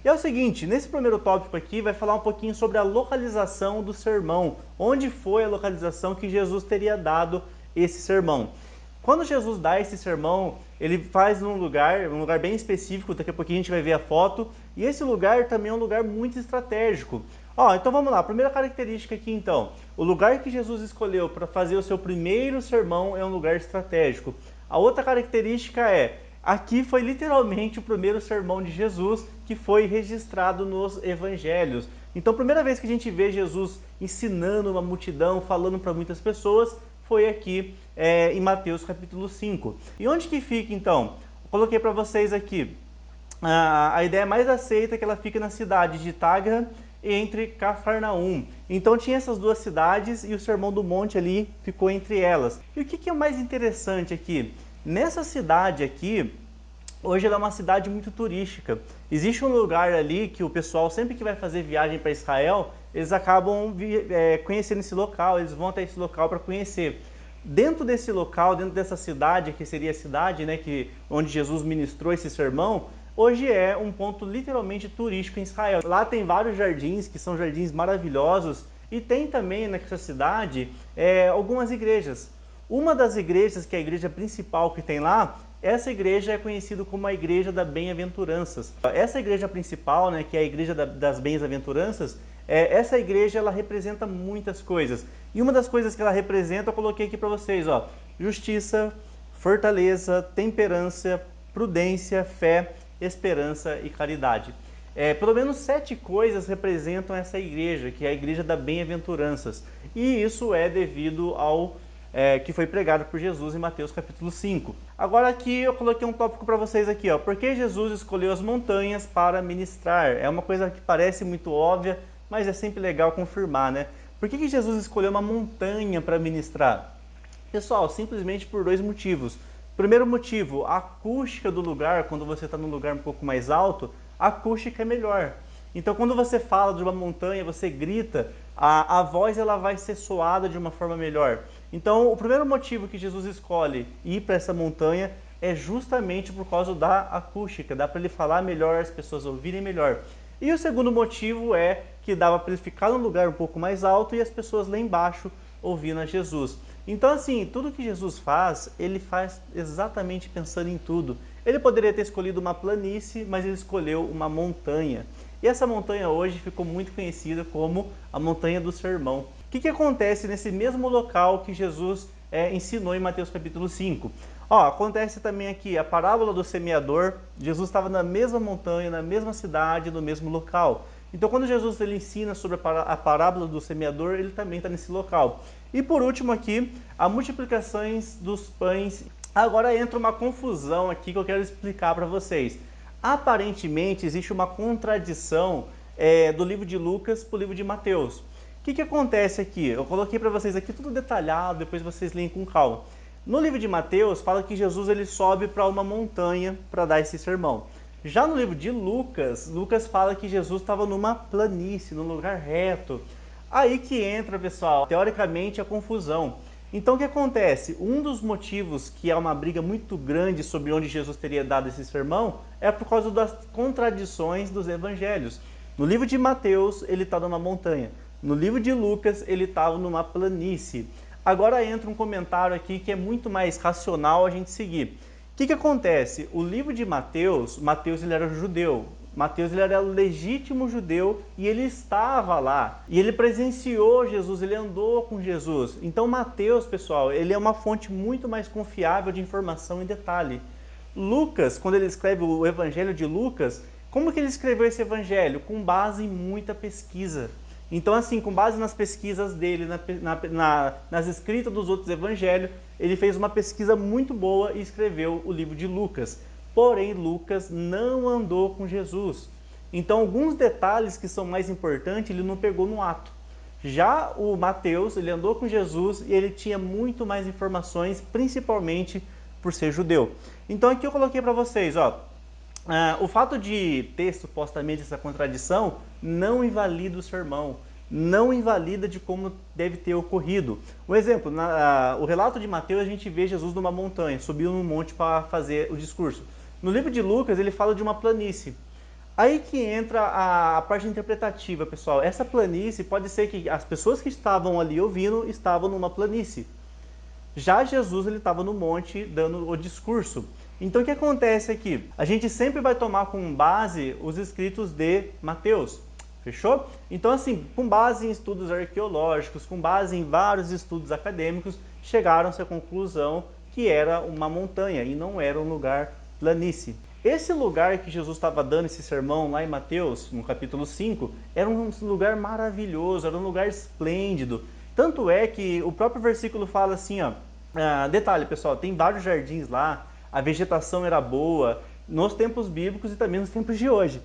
E é o seguinte, nesse primeiro tópico aqui vai falar um pouquinho sobre a localização do sermão. Onde foi a localização que Jesus teria dado esse sermão? Quando Jesus dá esse sermão, ele faz num lugar bem específico, daqui a pouquinho a gente vai ver a foto, e esse lugar também é um lugar muito estratégico. Então vamos lá, a primeira característica aqui então, o lugar que Jesus escolheu para fazer o seu primeiro sermão é um lugar estratégico. A outra característica é, aqui foi literalmente o primeiro sermão de Jesus que foi registrado nos evangelhos. Então, a primeira vez que a gente vê Jesus ensinando uma multidão, falando para muitas pessoas, foi aqui em Mateus capítulo 5. E onde que fica então? Eu coloquei para vocês aqui. A ideia mais aceita é que ela fica na cidade de Tágra, entre Cafarnaum. Então tinha essas duas cidades e o Sermão do Monte ali ficou entre elas. E o que é o mais interessante aqui? Nessa cidade aqui, hoje ela é uma cidade muito turística. Existe um lugar ali que o pessoal, sempre que vai fazer viagem para Israel, eles acabam conhecendo esse local, eles vão até esse local para conhecer. Dentro desse local, dentro dessa cidade, que seria a cidade, né, onde Jesus ministrou esse sermão, hoje é um ponto literalmente turístico em Israel. Lá tem vários jardins, que são jardins maravilhosos, e tem também nessa cidade algumas igrejas. Uma das igrejas, que é a igreja principal que tem lá, essa igreja é conhecida como a Igreja das Bem-aventuranças. Essa igreja principal, né, que é a Igreja das Bem-aventuranças, essa igreja ela representa muitas coisas. E uma das coisas que ela representa, eu coloquei aqui para vocês, justiça, fortaleza, temperança, prudência, fé, esperança e caridade. Pelo menos 7 coisas representam essa igreja, que é a Igreja das Bem-aventuranças. E isso é devido ao que foi pregado por Jesus em Mateus capítulo 5. Agora aqui eu coloquei um tópico para vocês aqui, por que Jesus escolheu as montanhas para ministrar? É uma coisa que parece muito óbvia, mas é sempre legal confirmar, né? Por que Jesus escolheu uma montanha para ministrar? Pessoal, simplesmente por 2 motivos. Primeiro motivo, a acústica do lugar, quando você está num lugar um pouco mais alto, a acústica é melhor. Então, quando você fala de uma montanha, você grita, a voz ela vai ser soada de uma forma melhor. Então, o primeiro motivo que Jesus escolhe ir para essa montanha é justamente por causa da acústica. Dá para ele falar melhor, as pessoas ouvirem melhor. E o segundo motivo é que dava para ele ficar num lugar um pouco mais alto e as pessoas lá embaixo ouvindo a Jesus. Então, assim, tudo que Jesus faz, ele faz exatamente pensando em tudo. Ele poderia ter escolhido uma planície, mas ele escolheu uma montanha. E essa montanha hoje ficou muito conhecida como a Montanha do Sermão. O que acontece nesse mesmo local que Jesus ensinou em Mateus capítulo 5? Acontece também aqui a parábola do semeador. Jesus estava na mesma montanha, na mesma cidade, no mesmo local. Então, quando Jesus ele ensina sobre a parábola do semeador, ele também está nesse local. E por último aqui, a multiplicações dos pães. Agora entra uma confusão aqui que eu quero explicar para vocês. Aparentemente, existe uma contradição do livro de Lucas para o livro de Mateus. O que acontece aqui? Eu coloquei para vocês aqui tudo detalhado, depois vocês leem com calma. No livro de Mateus, fala que Jesus ele sobe para uma montanha para dar esse sermão. Já no livro de Lucas, Lucas fala que Jesus estava numa planície, num lugar reto. Aí que entra, pessoal, teoricamente a confusão. Então o que acontece? Um dos motivos que há uma briga muito grande sobre onde Jesus teria dado esse sermão é por causa das contradições dos evangelhos. No livro de Mateus, ele está numa montanha. No livro de Lucas, ele estava numa planície. Agora entra um comentário aqui que é muito mais racional a gente seguir. O que acontece? O livro de Mateus, Mateus ele era judeu. Mateus ele era legítimo judeu e ele estava lá. E ele presenciou Jesus, ele andou com Jesus. Então Mateus, pessoal, ele é uma fonte muito mais confiável de informação em detalhe. Lucas, quando ele escreve o Evangelho de Lucas, como que ele escreveu esse evangelho? Com base em muita pesquisa. Então, assim, com base nas pesquisas dele, nas escritas dos outros evangelhos, ele fez uma pesquisa muito boa e escreveu o livro de Lucas. Porém, Lucas não andou com Jesus. Então, alguns detalhes que são mais importantes, ele não pegou no ato. Já o Mateus, ele andou com Jesus e ele tinha muito mais informações, principalmente por ser judeu. Então, aqui eu coloquei para vocês, o fato de ter supostamente essa contradição não invalida o sermão, não invalida de como deve ter ocorrido. Um exemplo, o relato de Mateus a gente vê Jesus numa montanha, subiu num monte para fazer o discurso. No livro de Lucas ele fala de uma planície. Aí que entra a parte interpretativa, pessoal. Essa planície pode ser que as pessoas que estavam ali ouvindo estavam numa planície. Já Jesus ele estava no monte dando o discurso. Então o que acontece aqui? A gente sempre vai tomar como base os escritos de Mateus. Fechou? Então assim, com base em estudos arqueológicos, com base em vários estudos acadêmicos, chegaram-se à conclusão que era uma montanha e não era um lugar planície. Esse lugar que Jesus estava dando esse sermão lá em Mateus, no capítulo 5, era um lugar maravilhoso, era um lugar esplêndido. Tanto é que o próprio versículo fala assim, ó, detalhe pessoal, tem vários jardins lá, a vegetação era boa, nos tempos bíblicos e também nos tempos de hoje.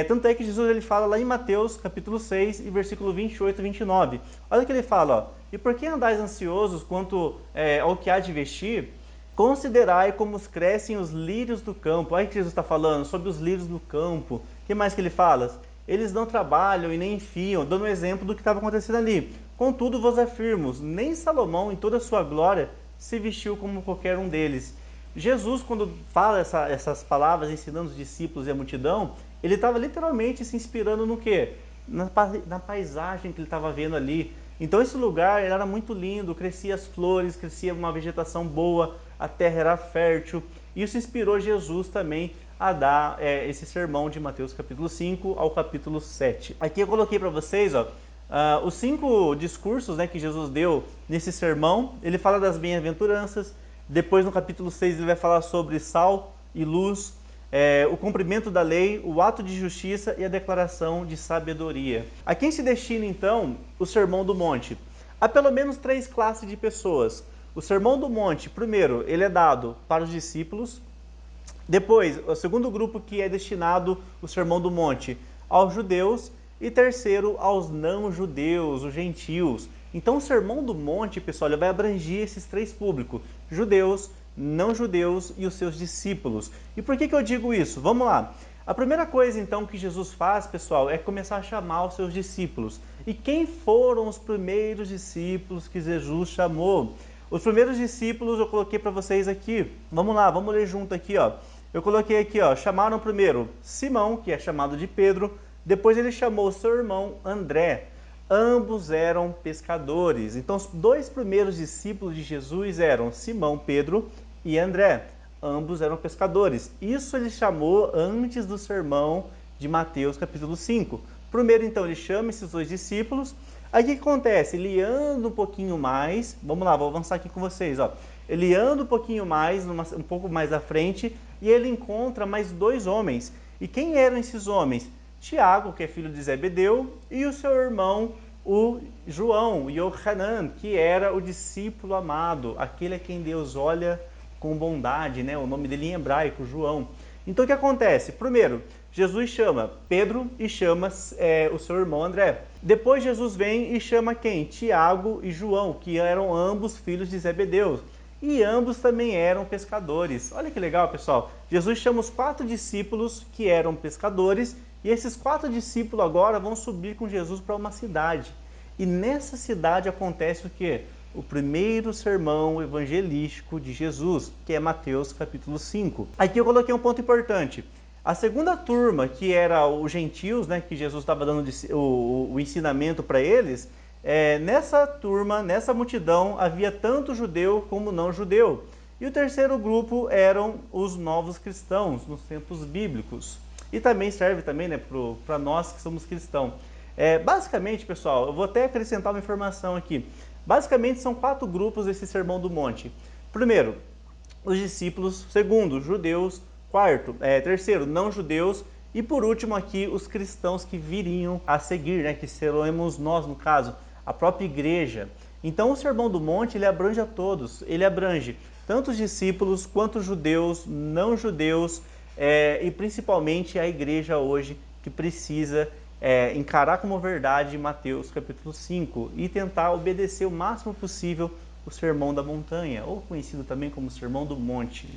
Tanto é que Jesus ele fala lá em Mateus capítulo 6 e versículo 28 e 29. Olha o que ele fala, ó, e por que andais ansiosos quanto ao que há de vestir? Considerai como crescem os lírios do campo. Aí que Jesus está falando sobre os lírios do campo. O que mais que ele fala? Eles não trabalham e nem enfiam, dando um exemplo do que estava acontecendo ali. Contudo vos afirmo, nem Salomão em toda a sua glória se vestiu como qualquer um deles. Jesus, quando fala essas palavras ensinando os discípulos e a multidão, ele estava literalmente se inspirando no quê? Na paisagem que ele estava vendo ali. Então esse lugar era muito lindo, crescia as flores, crescia uma vegetação boa, a terra era fértil. Isso inspirou Jesus também a dar esse sermão de Mateus capítulo 5 ao capítulo 7. Aqui eu coloquei para vocês, ó, os 5 discursos, né, que Jesus deu nesse sermão. Ele fala das bem-aventuranças, depois no capítulo 6 ele vai falar sobre sal e luz, o cumprimento da lei, o ato de justiça e a declaração de sabedoria. A quem se destina então o Sermão do Monte? Há pelo menos 3 classes de pessoas. O Sermão do Monte, primeiro, ele é dado para os discípulos. Depois, o segundo grupo que é destinado o Sermão do Monte aos judeus. E terceiro, aos não-judeus, os gentios. Então o Sermão do Monte, pessoal, ele vai abranger esses 3 públicos: judeus, não-judeus e os seus discípulos. E por que eu digo isso? Vamos lá. A primeira coisa, então, que Jesus faz, pessoal, é começar a chamar os seus discípulos. E quem foram os primeiros discípulos que Jesus chamou? Os primeiros discípulos eu coloquei para vocês aqui. Vamos lá, vamos ler junto aqui, ó. Eu coloquei aqui, ó, chamaram primeiro Simão, que é chamado de Pedro. Depois ele chamou seu irmão André. Ambos eram pescadores. Então os 2 primeiros discípulos de Jesus eram Simão, Pedro e André. Ambos eram pescadores. Isso ele chamou antes do sermão de Mateus capítulo 5. Primeiro então ele chama esses 2 discípulos. Aí o que acontece? Ele anda um pouquinho mais. Vamos lá, vou avançar aqui com vocês, ó. Ele anda um pouquinho mais, um pouco mais à frente, e ele encontra mais 2 homens. E quem eram esses homens? Tiago, que é filho de Zebedeu, e o seu irmão, o João, Yohanan, que era o discípulo amado, aquele a quem Deus olha com bondade, né? O nome dele em hebraico, João. Então o que acontece? Primeiro, Jesus chama Pedro e chama o seu irmão André. Depois Jesus vem e chama quem? Tiago e João, que eram ambos filhos de Zebedeu. E ambos também eram pescadores. Olha que legal, pessoal. Jesus chama os 4 discípulos que eram pescadores. E esses 4 discípulos agora vão subir com Jesus para uma cidade. E nessa cidade acontece o quê? O primeiro sermão evangelístico de Jesus, que é Mateus capítulo 5. Aqui eu coloquei um ponto importante. A segunda turma, que era os gentios, né, que Jesus estava dando o ensinamento para eles, nessa turma, nessa multidão, havia tanto judeu como não judeu. E o terceiro grupo eram os novos cristãos, nos tempos bíblicos. E também serve também, né, para nós que somos cristãos. Basicamente, pessoal, eu vou até acrescentar uma informação aqui. Basicamente, são 4 grupos desse Sermão do Monte. Primeiro, os discípulos. Segundo, judeus. Terceiro, não judeus. E por último aqui, os cristãos que viriam a seguir, né, que seremos nós, no caso, a própria igreja. Então, o Sermão do Monte, ele abrange a todos. Ele abrange tanto os discípulos, quanto os judeus, não judeus, e principalmente a igreja hoje, que precisa encarar como verdade Mateus capítulo 5 e tentar obedecer o máximo possível o Sermão da Montanha, ou conhecido também como Sermão do Monte.